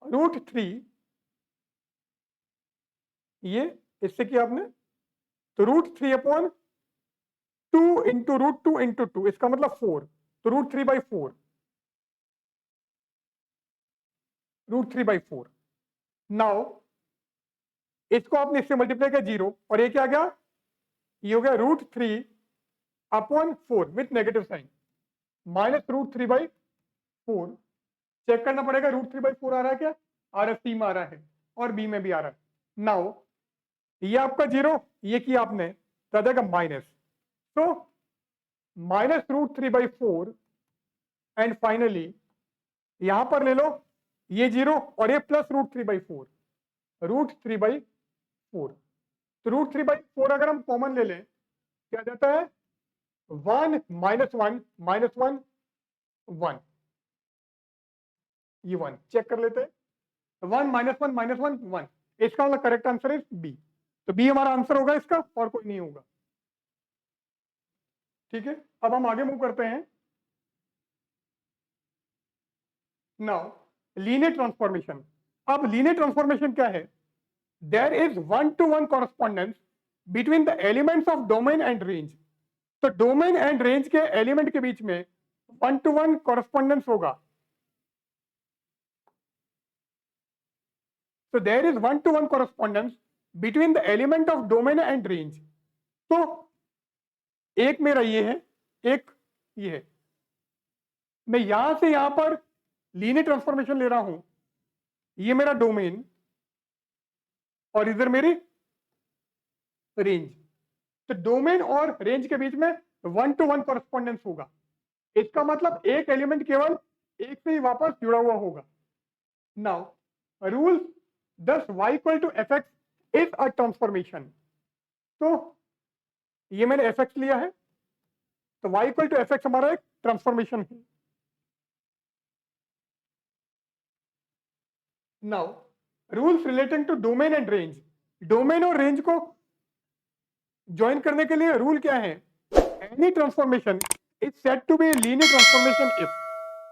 √3 ये इससे किया आपने, तो √3/2 इंटू √2 इंटू 2, इसका मतलब 4, तो √3/4, √3/4। नाउ इसको आपने इससे मल्टीप्लाई किया जीरो और ये क्या आ गया, ये हो गया √3/4 विथ नेगेटिव साइन, -√3/4। चेक करना पड़ेगा √3/4 आ रहा है क्या, आ रहा है, सी में आ रहा है और बी में भी आ रहा है। नाउ ये आपका जीरो, ये किया आपने, तो आ जाएगा माइनस, तो -√3/4 एंड फाइनली यहां पर ले लो ये जीरो और ये प्लस √3/4, √3/4, तो √3/4 अगर हम कॉमन ले लें क्या जाता है, 1 -1 -1 1, ये 1 चेक कर लेते हैं, 1 -1 -1 1, इसका मतलब करेक्ट आंसर इज बी, तो बी हमारा आंसर होगा इसका और कोई नहीं होगा। ठीक है। अब हम आगे मूव करते हैं। Now linear transformation. अब लीनियर ट्रांसफॉर्मेशन क्या है? There is one to one correspondence between the elements of domain and range. तो डोमेन एंड रेंज के एलिमेंट के बीच में वन टू वन कॉरेस्पॉन्डेंस होगा। So there is one to one correspondence between the element of domain and range. तो एक मेरा ये है, एक ये है। मैं यहां से यहां पर लीनियर ट्रांसफॉर्मेशन ले रहा हूं, ये मेरा डोमेन और इधर मेरी रेंज। तो डोमेन और रेंज के बीच में वन टू वन कॉरेस्पॉन्डेंस होगा। इसका मतलब एक एलिमेंट केवल एक से ही वापस जुड़ा हुआ होगा। Now rule thus y equal to fx is a transformation। तो ये मैंने fx लिया है, तो y equal to fx हमारा एक ट्रांसफॉर्मेशन है। Now rules relating to domain and range. Domain और रेंज को ज्वाइन करने के लिए रूल क्या है? Any transformation is said to be linear transformation if.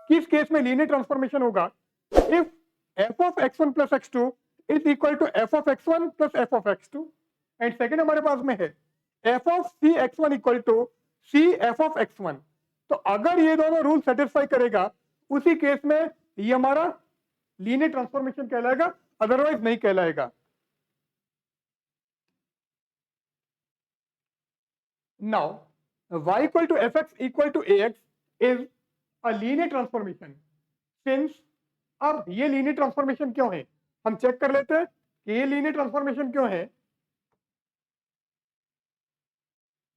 किस केस में लीनियर ट्रांसफॉर्मेशन होगा? If f of x1 plus x2 is equal to f of x1 plus f of x2। And second हमारे पास में है f of c x1 equal to c f of x1। तो अगर ये दोनों रूल सेटिस्फाई करेगा, उसी केस में ये हमारा लीनियर ट्रांसफॉर्मेशन कहलाएगा, अदरवाइज नहीं कहलाएगा। Now y equal to fx equal to ax is a linear transformation since। अब ये लीनियर ट्रांसफॉर्मेशन क्यों है, हम चेक कर लेते हैं कि ये लीनियर ट्रांसफॉर्मेशन क्यों है।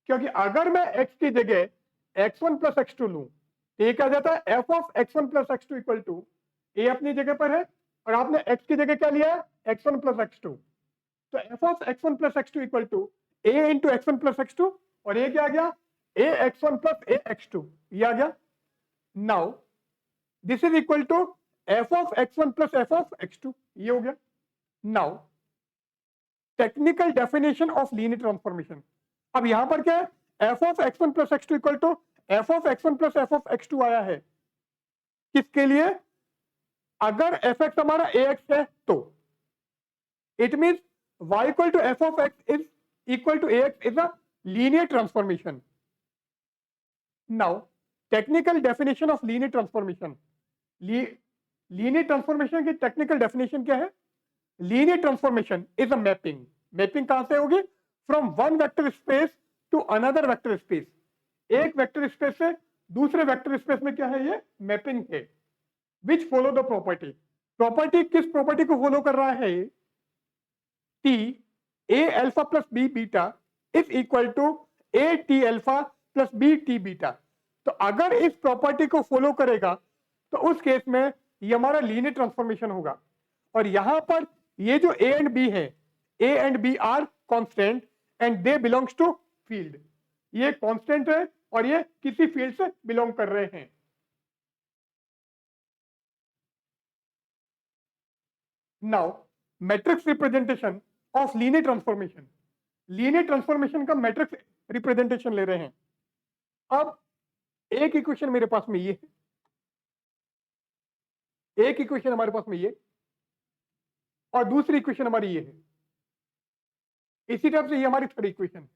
क्योंकि अगर मैं x की जगह x1 प्लस x2 लूं, तो ये क्या जाता है? f of x1 plus x2 equal to a अपनी जगह पर है और आपने x की जगह क्या लिया है? x1 plus x2। तो f of x1 plus x2 equal to a into x1 plus x2, और ये क्या आ गया? a x1 plus a x2, ये आ गया। Now this is equal to f of x1 plus f of x2, ये हो गया। Now technical definition of linear transformation. अब यहां पर क्या है? f of x1 plus x2 equal to f of x1 plus f of x2 आया है। किसके लिए? अगर fx हमारा ax है तो it means y equal to f of x is equal to ax is a linear transformation. Now technical definition of linear transformation. Linear transformation की technical definition क्या है? Linear transformation is a mapping. Mapping कहां से होगी? From one vector space to another vector space. एक vector space से दूसरे vector space में क्या है? ये मैपिंग है। Which follow the property. Property किस प्रॉपर्टी को फॉलो कर रहा है? T A alpha plus B beta is equal to A T alpha plus B T beta. तो अगर इस प्रॉपर्टी को फॉलो करेगा तो उस केस में ये हमारा लीनियर ट्रांसफॉर्मेशन होगा। और यहां पर ये जो ए एंड बी है, A and B are constant and they belongs to field. ये कांस्टेंट है और ये किसी फील्ड से बिलोंग कर रहे हैं। Now matrix representation of linear transformation. Linear transformation का मैट्रिक्स रिप्रेजेंटेशन ले रहे हैं। अब एक इक्वेशन मेरे पास में ये है, एक इक्वेशन हमारे पास में ये, और दूसरी इक्वेशन हमारी ये है। इसी तरह से ये हमारी थर्ड इक्वेशन।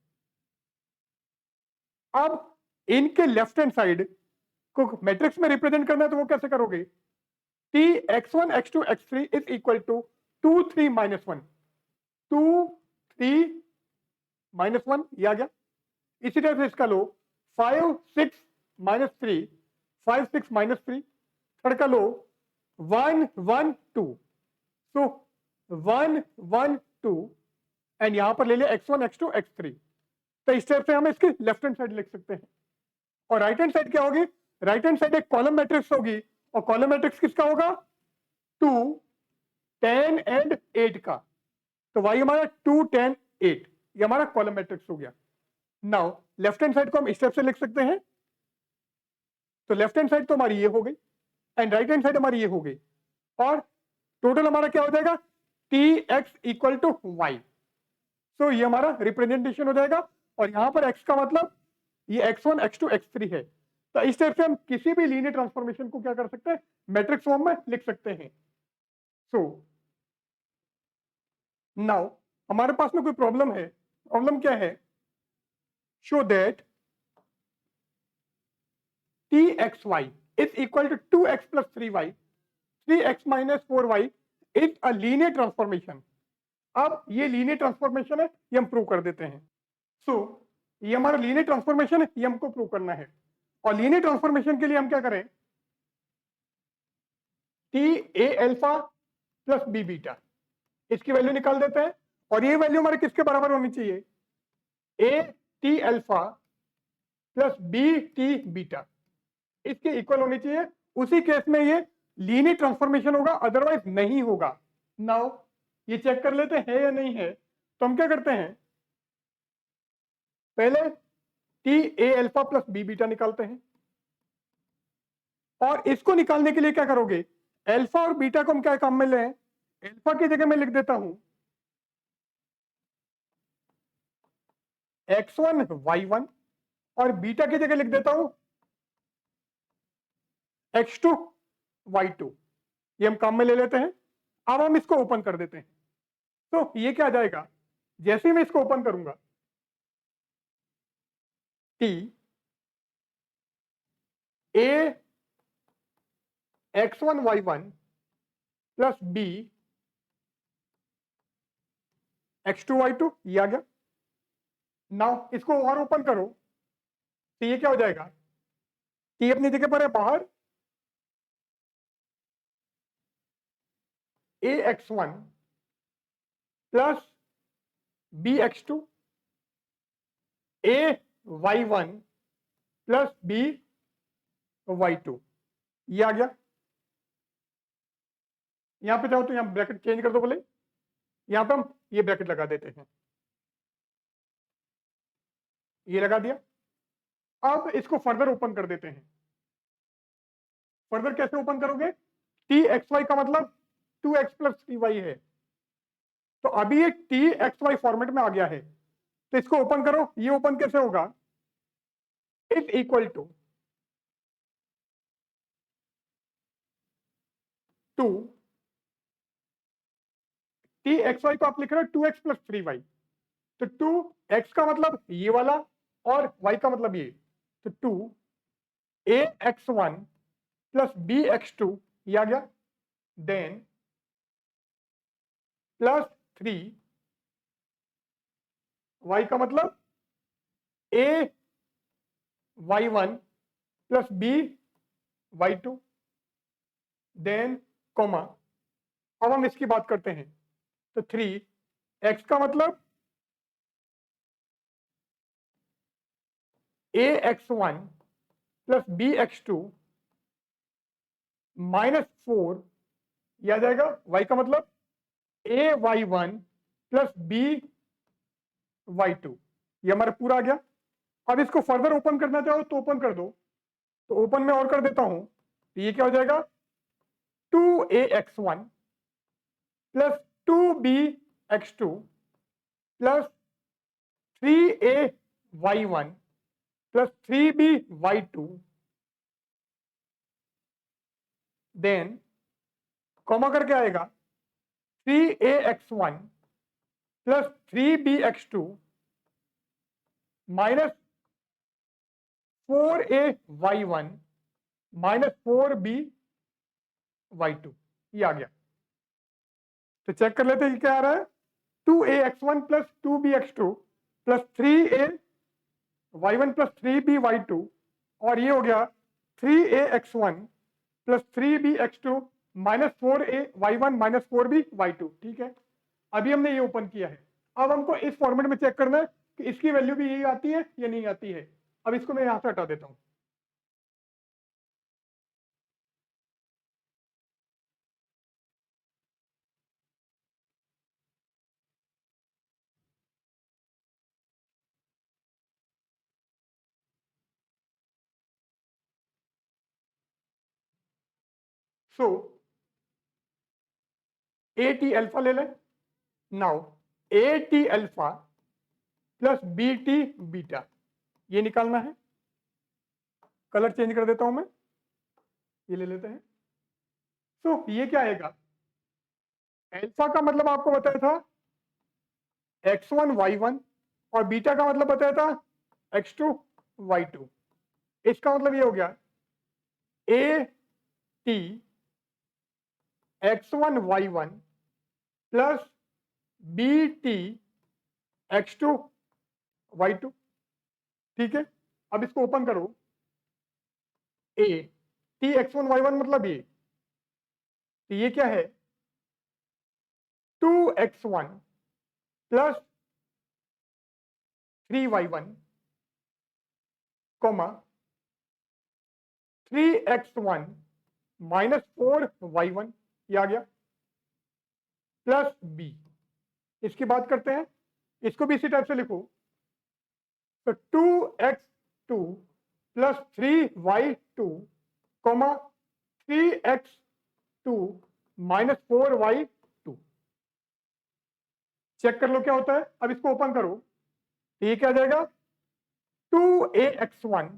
अब इनके लेफ्ट हैंड साइड को मैट्रिक्स में रिप्रेजेंट करना है, तो वो कैसे करोगे? T x1 x2 x3 is equal to 2 3 -1, 2 3 -1, ये आ गया। इसी तरह से इसका लो 5 6 -3, 5 6 -3। थर्ड का लो 1 1 2, सो 1 1 2, एंड यहां पर ले लिया x1 x2 x3। तो इस तरह से हम इसकी लेफ्ट हैंड साइड लिख सकते हैं। और राइट हैंड साइड क्या होगी? राइट हैंड साइड एक कॉलम मैट्रिक्स होगी, और कॉलम मैट्रिक्स किसका होगा? 2 10 एंड 8 का। तो y हमारा 2 10 8, ये हमारा कॉलम मैट्रिक्स हो गया। नाउ लेफ्ट हैंड साइड को हम इस तरह से लिख सकते हैं। तो लेफ्ट हैंड साइड तो हमारी ये हो गई एंड राइट हैंड साइड हमारी ये हो गई, और टोटल हमारा क्या हो जाएगा? tx equal to y। So ये हमारा रिप्रेजेंटेशन हो जाएगा। और यहां पर x का मतलब ये x1 x2 x3 है। तो इस टाइप से हम किसी भी लीनियर ट्रांसफॉर्मेशन को क्या कर सकते हैं, मैट्रिक्स फॉर्म में लिख सकते हैं। सो नाउ हमारे पास में कोई प्रॉब्लम है। प्रॉब्लम क्या है, show that txy is equal to 2x plus 3y 3x minus 4y is a linear transformation। अब ये लीनियर ट्रांसफॉर्मेशन है, ये हम प्रूव कर देते हैं। सो ये हमारा लीनियर ट्रांसफॉर्मेशन है, ये हमको प्रूव करना है। और लीनियर ट्रांसफॉर्मेशन के लिए हम क्या करें, T A alpha plus B beta, इसकी वैल्यू निकाल देते हैं। और ये वैल्यू हमारे किसके बराबर होनी चाहिए, A T alpha plus B T beta, इसके इक्वल होनी चाहिए। उसी केस में ये लीनियर ट्रांसफॉर्मेशन होगा, अदरवाइज नहीं होगा। नाउ ये चेक कर लेते हैं या नहीं है। तो हम क्या करते हैं, पहले T A alpha plus B beta निकालते हैं। और इसको निकालने के लिए क्या करोगे, अल्फा और बीटा को हम क्या काम में लें, अल्फा की जगह मैं लिख देता हूं x1 y1 और बीटा की जगह लिख देता हूं x2 y2। ये हम काम में ले लेते हैं। अब हम इसको ओपन कर देते हैं। तो ये क्या आ जाएगा, जैसे ही मैं इसको ओपन करूंगा, T A x1 y1 plus B x2 y2, ये आ गया। नाउ इसको और ओपन करो, तो ये क्या हो जाएगा, टी अपनी जगह पर है बाहर, ए x1 प्लस बी x2 ए y1 प्लस बी y2, ये आ गया। यहां पे चाहो तो यहां ब्रैकेट चेंज कर दो बोले, यहां पे हम ये ब्रैकेट लगा देते हैं, ये लगा दिया। अब इसको फर्दर ओपन कर देते हैं। फर्दर कैसे ओपन करोगे, टी एक्स वाई का मतलब 2x प्लस 3y है। तो अभी ये टी एक्स वाई फॉर्मेट में आ गया है। तो इसको ओपन करो, ये ओपन कैसे होगा, is equal to 2 T X Y को आप लिख रहे हो 2x प्लस 3y। तो 2x का मतलब ये वाला और y का मतलब ये, तो 2 ax1 प्लस bx2, ये आ गया। देन प्लस 3 y का मतलब a y1 plus b y2, then comma. अब हम इसकी बात करते हैं, तो 3x का मतलब ax1 प्लस bx2 माइनस 4, ये आ जाएगा। y का मतलब ay1 प्लस by2, ये हमारा पूरा आ गया। अब इसको फर्दर ओपन करना चाहो तो ओपन कर दो, तो ओपन में और कर देता हूं, तो ये क्या हो जाएगा, 2ax1 plus 2bx2 plus 3ay1 plus 3by2, then comma करके आएगा 3ax1 plus 3bx2 minus 4ay1 minus 4by2, ये आ गया। तो चेक कर लेते हैं क्या आ रहा है, 2ax1 plus 2bx2 plus 3ay1 plus 3by2, और ये हो गया 3ax1 plus 3bx2 minus 4ay1 minus 4by2। ठीक है, अभी हमने ये ओपन किया है। अब हमको इस फॉर्मेट में चेक करना है कि इसकी वैल्यू भी यही आती है या नहीं आती है। अब इसको मैं यहां से हटा देता हूं। सो ए टी अल्फा ले लें। Now A T alpha plus B T beta, ये निकालना है। कलर चेंज कर देता हूं मैं, ये ले लेते हैं। तो ये क्या आएगा, अल्फा का मतलब आपको बताया था x1 y1 और बीटा का मतलब बताया था x2 y2। इसका मतलब ये हो गया a t x1 y1 plus b t x2 y2। ठीक है, अब इसको ओपन करो, a t x1 y1 मतलब ये, तो ये क्या है 2x1 plus 3y1 coma 3x1 minus 4y1, ये आ गया, प्लस b। इसकी बात करते हैं, इसको भी इसी टाइप से लिखो, तो 2x2 plus 3y2 coma 3x2 minus 4y2। Check कर लो क्या होता है। अब इसको ओपन करो, ये क्या आ जाएगा 2ax1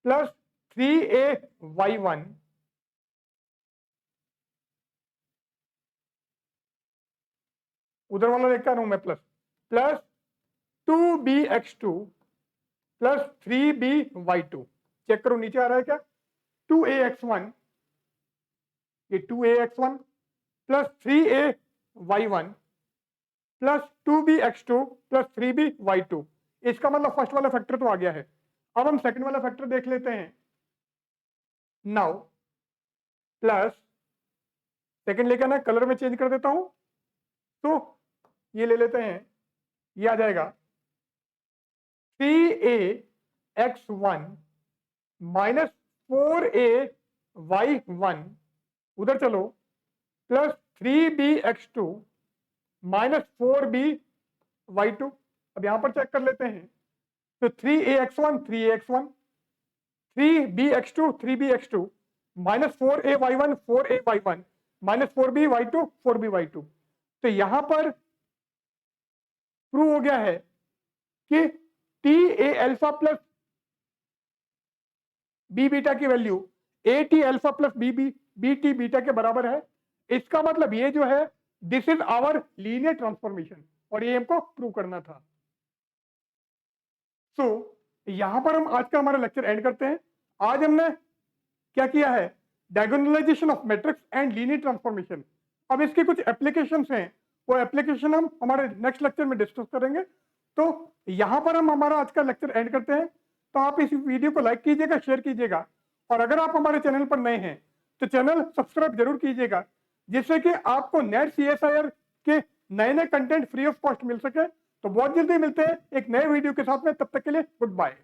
प्लस 3ay1 उधर वाला देखता हूं मैं, plus plus 2bx2 plus 3by2। Check करो नीचे आ रहा है क्या 2ax1, ये 2ax1 plus 3ay1 plus 2bx2 plus 3by2। इसका मतलब फर्स्ट वाला फैक्टर तो आ गया है। अब हम सेकंड वाला फैक्टर देख लेते हैं। नाउ प्लस सेकंड लेकर ना कलर में चेंज कर देता हूं, तो ये ले लेते हैं, ये आ जाएगा 3ax1 माइनस 4ay1, उधर चलो, प्लस 3bx2 माइनस 4by2। अब यहां पर चेक कर लेते हैं, तो 3ax1 3ax1, 3bx2 3bx2 minus 4ay1 4ay1 minus 4by2 4by2। तो यहां पर प्रूव हो गया है कि T A alpha plus B beta की value A T alpha plus B T beta के बराबर है। इसका मतलब ये जो है this is our linear transformation, और ये हमको प्रूव करना था। सो यहां पर हम आज का हमारा लेक्चर एंड करते हैं। आज हमने क्या किया है, diagonalization of matrix and linear transformation. अब इसके कुछ एप्लीकेशंस हैं, वो एप्लीकेशन हम हमारे नेक्स्ट लेक्चर में डिस्कस करेंगे। तो यहां पर हम हमारा आज का लेक्चर एंड करते हैं। तो आप इस वीडियो को लाइक कीजिएगा, शेयर कीजिएगा, और अगर आप हमारे चैनल पर नए हैं तो चैनल सब्सक्राइब जरूर कीजिएगा, जिससे कि आपको नेट CSIR के नए नए कंटेंट फ्री ऑफ कॉस्ट मिल सके। तो बहुत जल्दी मिलते हैं एक नए वीडियो के साथ में, तब तक के लिए गुड बाय।